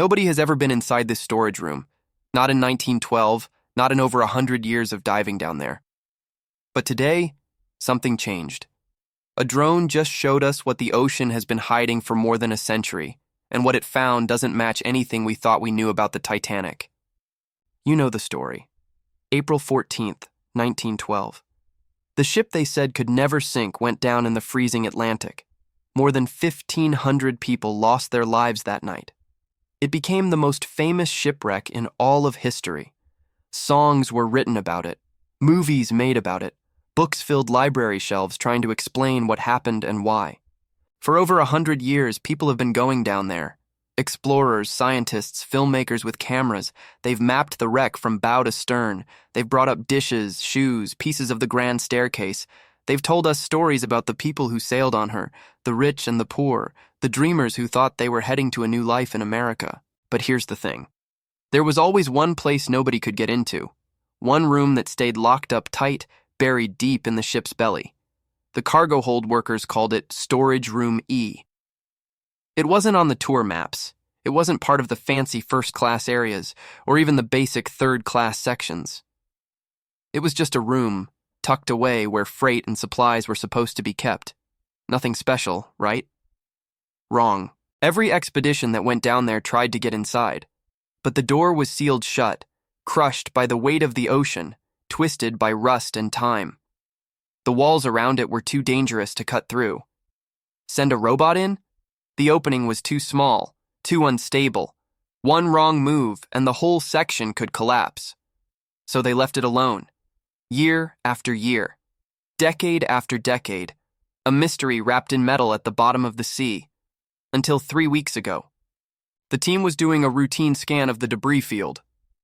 Nobody has ever been inside this storage room. Not in 1912, not in over 100 years of diving down there. But today, something changed. A drone just showed us what the ocean has been hiding for more than a century, and what it found doesn't match anything we thought we knew about the Titanic. You know the story. April 14th, 1912. The ship they said could never sink went down in the freezing Atlantic. More than 1,500 people lost their lives that night. It became the most famous shipwreck in all of history. Songs were written about it, movies made about it, books filled library shelves trying to explain what happened and why. For over 100 years, people have been going down there. Explorers, scientists, filmmakers with cameras, they've mapped the wreck from bow to stern. They've brought up dishes, shoes, pieces of the grand staircase. They've told us stories about the people who sailed on her, the rich and the poor, the dreamers who thought they were heading to a new life in America. But here's the thing. There was always one place nobody could get into. One room that stayed locked up tight, buried deep in the ship's belly. The cargo hold workers called it Storage Room E. It wasn't on the tour maps. It wasn't part of the fancy first-class areas, or even the basic third-class sections. It was just a room, tucked away where freight and supplies were supposed to be kept. Nothing special, right? Wrong. Every expedition that went down there tried to get inside. But the door was sealed shut, crushed by the weight of the ocean, twisted by rust and time. The walls around it were too dangerous to cut through. Send a robot in? The opening was too small, too unstable. One wrong move and the whole section could collapse. So they left it alone. Year after year, decade after decade, a mystery wrapped in metal at the bottom of the sea. Until 3 weeks ago. The team was doing a routine scan of the debris field.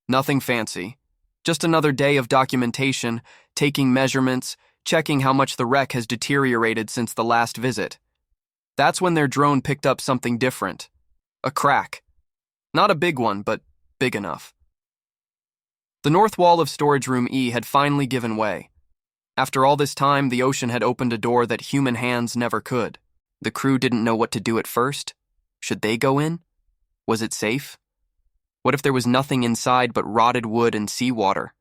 Nothing fancy. Just another day of documentation, taking measurements, checking how much the wreck has deteriorated since the last visit. That's when their drone picked up something different. A crack. Not a big one, but big enough. The north wall of Storage Room E had finally given way. After all this time, the ocean had opened a door that human hands never could. The crew didn't know what to do at first. Should they go in? Was it safe? What if there was nothing inside but rotted wood and seawater?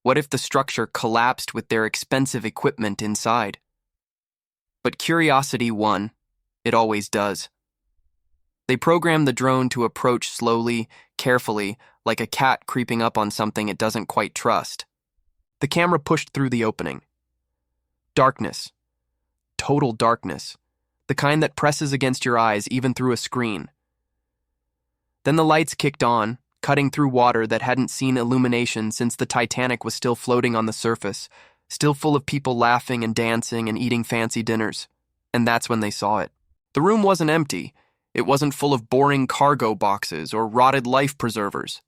What if the structure collapsed with their expensive equipment inside? But curiosity won. It always does. They programmed the drone to approach slowly, carefully, like a cat creeping up on something it doesn't quite trust. The camera pushed through the opening. Darkness. Total darkness. The kind that presses against your eyes even through a screen. Then the lights kicked on, cutting through water that hadn't seen illumination since the Titanic was still floating on the surface, still full of people laughing and dancing and eating fancy dinners. And that's when they saw it. The room wasn't empty. It wasn't full of boring cargo boxes or rotted life preservers.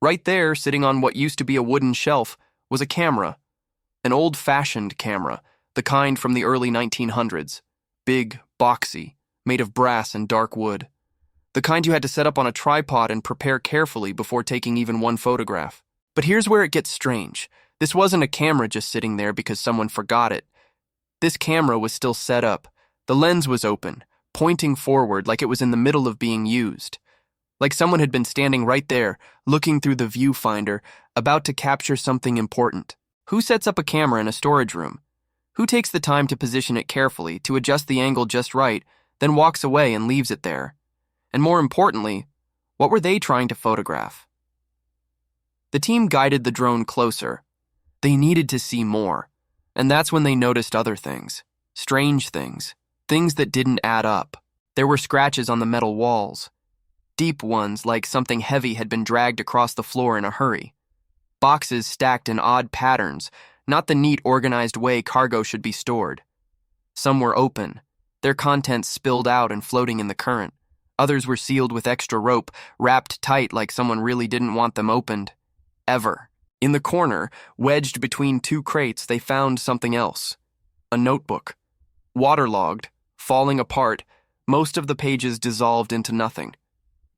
Right there, sitting on what used to be a wooden shelf, was a camera. An old-fashioned camera, the kind from the early 1900s. Big, boxy, made of brass and dark wood. The kind you had to set up on a tripod and prepare carefully before taking even one photograph. But here's where it gets strange. This wasn't a camera just sitting there because someone forgot it. This camera was still set up. The lens was open, pointing forward like it was in the middle of being used. Like someone had been standing right there, looking through the viewfinder, about to capture something important. Who sets up a camera in a storage room? Who takes the time to position it carefully, to adjust the angle just right, then walks away and leaves it there? And more importantly, what were they trying to photograph? The team guided the drone closer. They needed to see more, and that's when they noticed other things. Strange things. Things that didn't add up. There were scratches on the metal walls. Deep ones, like something heavy had been dragged across the floor in a hurry. Boxes stacked in odd patterns, not the neat, organized way cargo should be stored. Some were open, their contents spilled out and floating in the current. Others were sealed with extra rope, wrapped tight like someone really didn't want them opened. Ever. In the corner, wedged between two crates, they found something else. A notebook. Waterlogged, falling apart, most of the pages dissolved into nothing.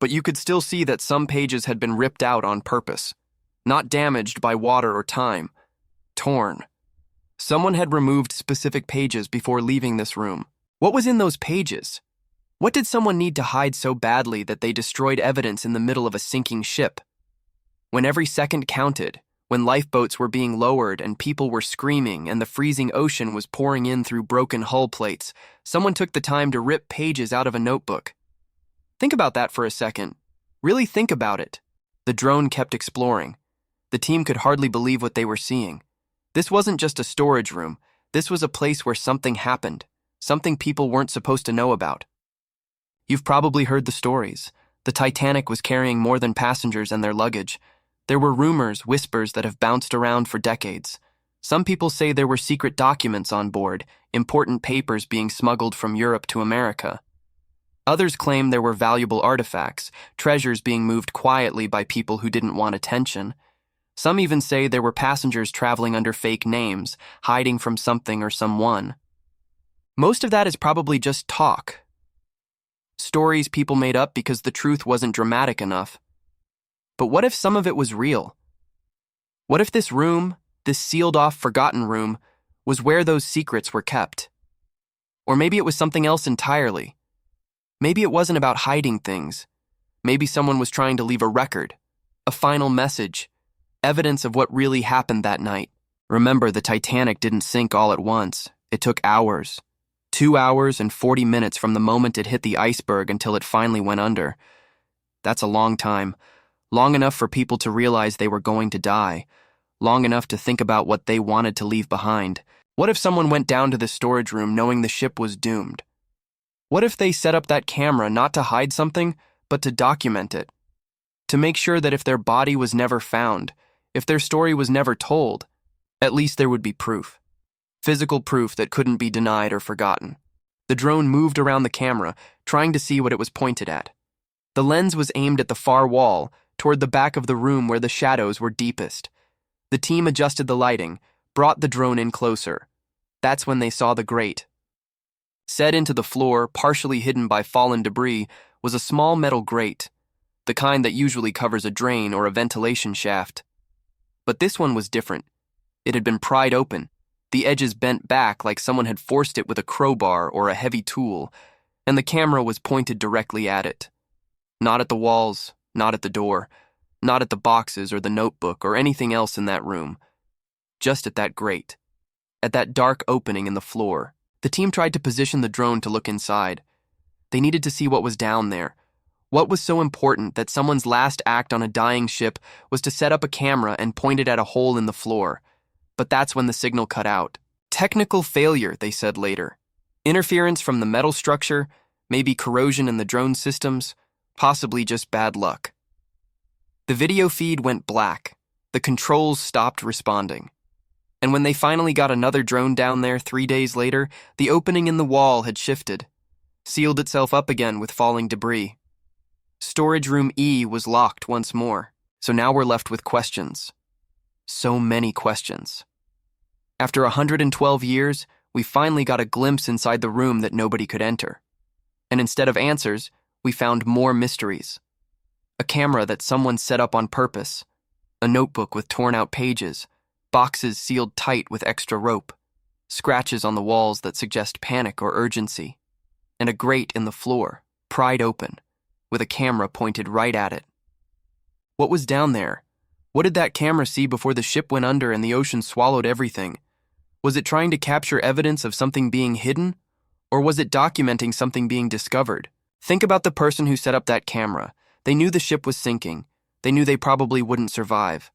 But you could still see that some pages had been ripped out on purpose. Not damaged by water or time. Torn. Someone had removed specific pages before leaving this room. What was in those pages? What did someone need to hide so badly that they destroyed evidence in the middle of a sinking ship? When every second counted, when lifeboats were being lowered and people were screaming and the freezing ocean was pouring in through broken hull plates, someone took the time to rip pages out of a notebook. Think about that for a second. Really think about it. The drone kept exploring. The team could hardly believe what they were seeing. This wasn't just a storage room. This was a place where something happened, something people weren't supposed to know about. You've probably heard the stories. The Titanic was carrying more than passengers and their luggage. There were rumors, whispers that have bounced around for decades. Some people say there were secret documents on board, important papers being smuggled from Europe to America. Others claim there were valuable artifacts, treasures being moved quietly by people who didn't want attention. Some even say there were passengers traveling under fake names, hiding from something or someone. Most of that is probably just talk. Stories people made up because the truth wasn't dramatic enough. But what if some of it was real? What if this room, this sealed-off, forgotten room, was where those secrets were kept? Or maybe it was something else entirely. Maybe it wasn't about hiding things. Maybe someone was trying to leave a record, a final message, evidence of what really happened that night. Remember, the Titanic didn't sink all at once. It took hours. 2 hours and 40 minutes from the moment it hit the iceberg until it finally went under. That's a long time. Long enough for people to realize they were going to die. Long enough to think about what they wanted to leave behind. What if someone went down to the storage room knowing the ship was doomed? What if they set up that camera not to hide something, but to document it? To make sure that if their body was never found, if their story was never told, at least there would be proof. Physical proof that couldn't be denied or forgotten. The drone moved around the camera, trying to see what it was pointed at. The lens was aimed at the far wall, toward the back of the room where the shadows were deepest. The team adjusted the lighting, brought the drone in closer. That's when they saw the grate. Set into the floor, partially hidden by fallen debris, was a small metal grate, the kind that usually covers a drain or a ventilation shaft. But this one was different. It had been pried open, the edges bent back like someone had forced it with a crowbar or a heavy tool, and the camera was pointed directly at it. Not at the walls, not at the door, not at the boxes or the notebook or anything else in that room. Just at that grate, at that dark opening in the floor. The team tried to position the drone to look inside. They needed to see what was down there. What was so important that someone's last act on a dying ship was to set up a camera and point it at a hole in the floor? But that's when the signal cut out. Technical failure, they said later. Interference from the metal structure, maybe corrosion in the drone systems, possibly just bad luck. The video feed went black. The controls stopped responding. And when they finally got another drone down there 3 days later, the opening in the wall had shifted, sealed itself up again with falling debris. Storage room E was locked once more, so now we're left with questions. So many questions. After 112 years, we finally got a glimpse inside the room that nobody could enter. And instead of answers, we found more mysteries. A camera that someone set up on purpose, a notebook with torn-out pages, boxes sealed tight with extra rope, scratches on the walls that suggest panic or urgency, and a grate in the floor, pried open, with a camera pointed right at it. What was down there? What did that camera see before the ship went under and the ocean swallowed everything? Was it trying to capture evidence of something being hidden? Or was it documenting something being discovered? Think about the person who set up that camera. They knew the ship was sinking. They knew they probably wouldn't survive.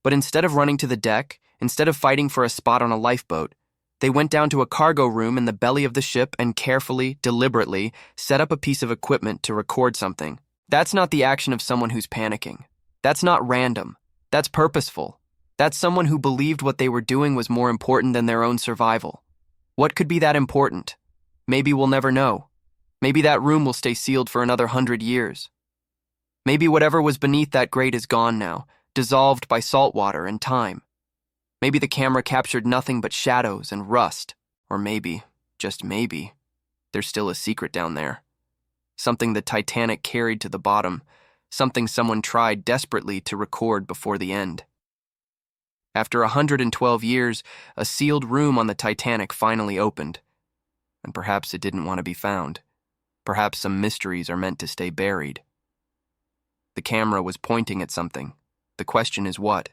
But instead of running to the deck, instead of fighting for a spot on a lifeboat, they went down to a cargo room in the belly of the ship and carefully, deliberately, set up a piece of equipment to record something. That's not the action of someone who's panicking. That's not random. That's purposeful. That's someone who believed what they were doing was more important than their own survival. What could be that important? Maybe we'll never know. Maybe that room will stay sealed for another 100 years. Maybe whatever was beneath that grate is gone now, dissolved by salt water and time. Maybe the camera captured nothing but shadows and rust. Or maybe, just maybe, there's still a secret down there. Something the Titanic carried to the bottom. Something someone tried desperately to record before the end. After 112 years, a sealed room on the Titanic finally opened. And perhaps it didn't want to be found. Perhaps some mysteries are meant to stay buried. The camera was pointing at something. The question is what?